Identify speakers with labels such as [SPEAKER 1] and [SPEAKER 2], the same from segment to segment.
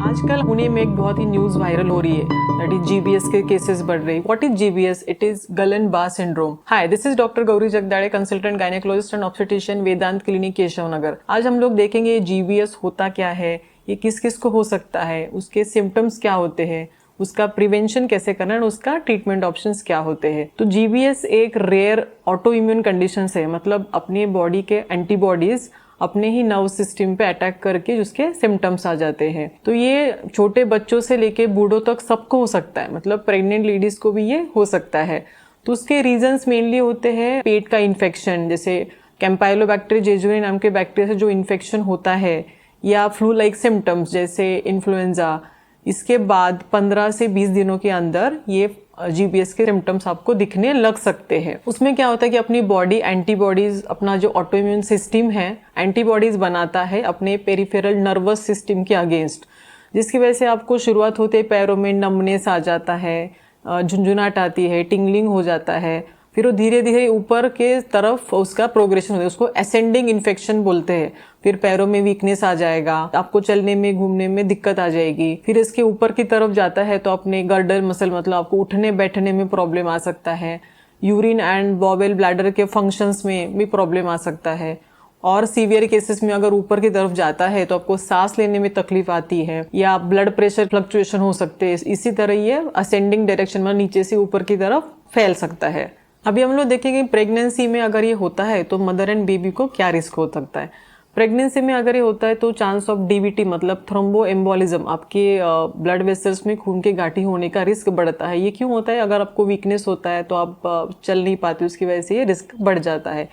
[SPEAKER 1] आजकल पुणे में एक बहुत ही न्यूज वायरल हो रही है, दैट इज जीबीएस के केसेस बढ़ रही। What is GBS? It is Guillain Barre syndrome. Hi, this is doctor Gauri Jagdale, consultant gynaecologist and obstetrician, Vedant clinic, Keshav Nagar. आज हम लोग देखेंगे जीबीएस होता क्या है, ये किस किस को हो सकता है, उसके सिम्टम्स क्या होते हैं, उसका प्रिवेंशन कैसे करना है, उसका ट्रीटमेंट ऑप्शंस क्या होते हैं। तो जीबीएस एक रेयर ऑटो इम्यून कंडीशन है, मतलब अपनी बॉडी के एंटीबॉडीज अपने ही नर्व सिस्टम पे अटैक करके उसके सिम्टम्स आ जाते हैं। तो ये छोटे बच्चों से लेके बूढ़ों तक सबको हो सकता है, मतलब प्रेग्नेंट लेडीज को भी ये हो सकता है। तो उसके रीजंस मेनली होते हैं पेट का इन्फेक्शन, जैसे कैम्पाइलोबैक्टीरिया जेजुरी नाम के बैक्टीरिया से जो इन्फेक्शन होता है, या फ्लू लाइक सिम्टम्स जैसे इन्फ्लुएंजा। इसके बाद 15 से 20 दिनों के अंदर ये जीबीएस के सिम्टम्स आपको दिखने लग सकते हैं। उसमें क्या होता है कि अपनी बॉडी एंटीबॉडीज, अपना जो ऑटो इम्यून सिस्टम है, एंटीबॉडीज बनाता है अपने पेरिफेरल नर्वस सिस्टम के अगेंस्ट, जिसकी वजह से आपको शुरुआत होते ही पैरों में नमनेस आ जाता है, झुंझुनाहट आती है, टिंगलिंग हो जाता है। फिर वो धीरे धीरे ऊपर के तरफ उसका प्रोग्रेशन होता है, उसको असेंडिंग इन्फेक्शन बोलते हैं। फिर पैरों में वीकनेस आ जाएगा, आपको चलने में घूमने में दिक्कत आ जाएगी। फिर इसके ऊपर की तरफ जाता है तो अपने गर्डर मसल, मतलब आपको उठने बैठने में प्रॉब्लम आ सकता है। यूरिन एंड बॉवेल ब्लैडर के फंक्शंस में भी प्रॉब्लम आ सकता है। और सीवियर केसेस में अगर ऊपर की तरफ जाता है तो आपको सांस लेने में तकलीफ आती है, या ब्लड प्रेशर फ्लक्चुएशन हो सकते हैं। इसी तरह ये असेंडिंग डायरेक्शन में नीचे से ऊपर की तरफ फैल सकता है। अभी हम लोग देखेंगे प्रेगनेंसी में अगर ये होता है तो मदर एंड बेबी को क्या रिस्क हो सकता है। प्रेगनेंसी में अगर ये होता है तो चांस ऑफ डीवीटी, मतलब थ्रोम्बो एम्बोलिज्म, आपके ब्लड वेसल्स में खून की गांठी होने का रिस्क बढ़ता है। ये क्यों होता है? अगर आपको वीकनेस होता है तो आप चल नहीं पाते, उसकी वजह से ये रिस्क बढ़ जाता है।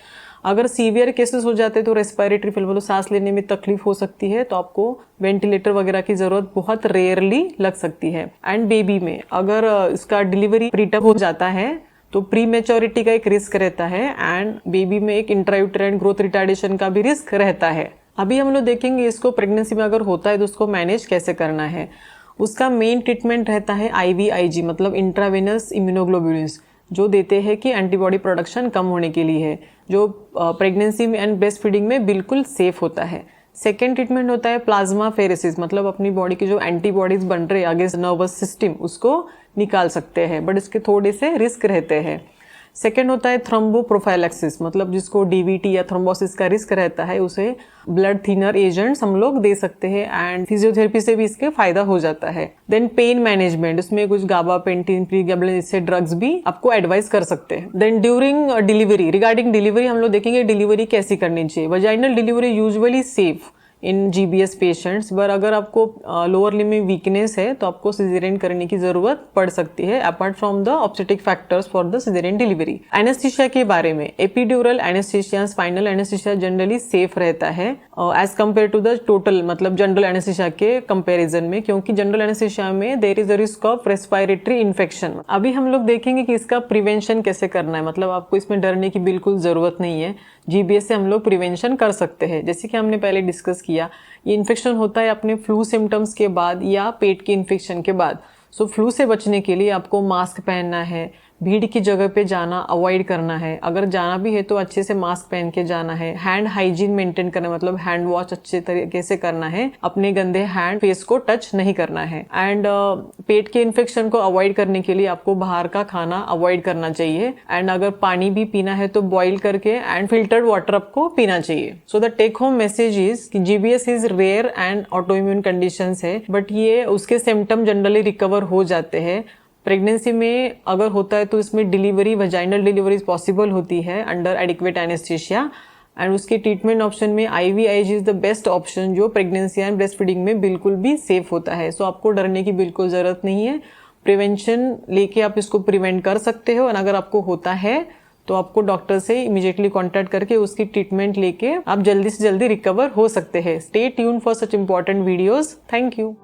[SPEAKER 1] अगर सीवियर केसेस हो जाते हैं तो रेस्पिरेटरी फेलियर, मतलब सांस लेने में तकलीफ हो सकती है, तो आपको वेंटिलेटर वगैरह की जरूरत बहुत रेयरली लग सकती है। एंड बेबी में अगर इसका डिलीवरी प्रीटर्म हो जाता है तो प्री मेच्योरिटी का एक रिस्क रहता है, एंड बेबी में एक इंट्रायूटेराइन ग्रोथ रिटार्डेशन का भी रिस्क रहता है। अभी हम लोग देखेंगे इसको प्रेगनेंसी में अगर होता है तो उसको मैनेज कैसे करना है। उसका मेन ट्रीटमेंट रहता है IVIG, मतलब इंट्रावेनस इम्यूनोग्लोबुलिन्स, जो देते हैं कि एंटीबॉडी प्रोडक्शन कम होने के लिए है, जो प्रेगनेंसी में एंड ब्रेस्ट फीडिंग में बिल्कुल सेफ होता है। सेकेंड ट्रीटमेंट होता है प्लाज्मा फेरेसिस, मतलब अपनी बॉडी की जो एंटीबॉडीज बन रहे हैं अगेंस्ट नर्वस सिस्टम, उसको निकाल सकते हैं, बट इसके थोड़े से रिस्क रहते हैं। सेकेंड होता है थ्रोम्बोप्रोफाइलैक्सिस, मतलब जिसको डीवीटी या थ्रोम्बोसिस का रिस्क रहता है, उसे ब्लड थिनर एजेंट्स हम लोग दे सकते हैं, एंड फिजियोथेरेपी से भी इसके फायदा हो जाता है। देन पेन मैनेजमेंट, उसमें कुछ गाबापेंटिन, प्रीगाबलिन जैसे ड्रग्स भी आपको एडवाइस कर सकते हैं। Then during delivery, regarding delivery हम लोग देखेंगे डिलीवरी कैसी करनी चाहिए। Vaginal delivery usually safe in GBS patients, पर अगर आपको लोअर लिम्ब में वीकनेस है तो आपको सिजेरियन करने की जरूरत पड़ सकती है, apart from the obstetric factors for the caesarean delivery. Anaesthesia के बारे में, epidural anaesthesia, spinal anaesthesia generally safe रहता है as compare to the total, मतलब जनरल एनेस्थीसिया के कंपैरिजन में, क्योंकि जनरल एनेस्थीसिया में there is a risk of respiratory infection. अभी हम लोग देखेंगे कि इसका प्रिवेंशन कैसे करना है, मतलब आपको इसमें डरने की बिल्कुल जरूरत नहीं है। जीबीएस से हम लोग प्रिवेंशन कर सकते हैं, जैसे कि हमने पहले डिस्कस किया। ये इन्फेक्शन होता है अपने फ्लू सिम्टम्स के बाद या पेट के इन्फेक्शन के बाद। सो फ्लू से बचने के लिए आपको मास्क पहनना है, भीड़ की जगह पे जाना अवॉइड करना है, अगर जाना भी है तो अच्छे से मास्क पहन के जाना है, हैंड हाइजीन मेंटेन करना, मतलब हैंड वॉश अच्छे तरीके से करना है, अपने गंदे हैंड फेस को टच नहीं करना है। एंड पेट के इन्फेक्शन को अवॉइड करने के लिए आपको बाहर का खाना अवॉइड करना चाहिए, एंड अगर पानी भी पीना है तो बॉइल करके एंड फिल्टर्ड वाटर आपको पीना चाहिए। So the take home message is कि GBS is rare and auto immune condition है, बट ये उसके सिम्टम जनरली रिकवर हो जाते हैं। प्रेगनेंसी में अगर होता है तो इसमें डिलीवरी, वजाइनल डिलीवरी पॉसिबल होती है अंडर एडिक्वेट एनेस्थीसिया, एंड उसके ट्रीटमेंट ऑप्शन में IVIG is the best option, जो प्रेगनेंसी एंड ब्रेस्ट फीडिंग में बिल्कुल भी सेफ होता है। सो आपको डरने की बिल्कुल जरूरत नहीं है। प्रिवेंशन लेके आप इसको प्रिवेंट कर सकते हो, और अगर आपको होता है तो आपको डॉक्टर से इमीडिएटली कांटेक्ट करके उसकी ट्रीटमेंट लेके आप जल्दी से जल्दी रिकवर हो सकते हैं। Stay tuned for such important videos. Thank you.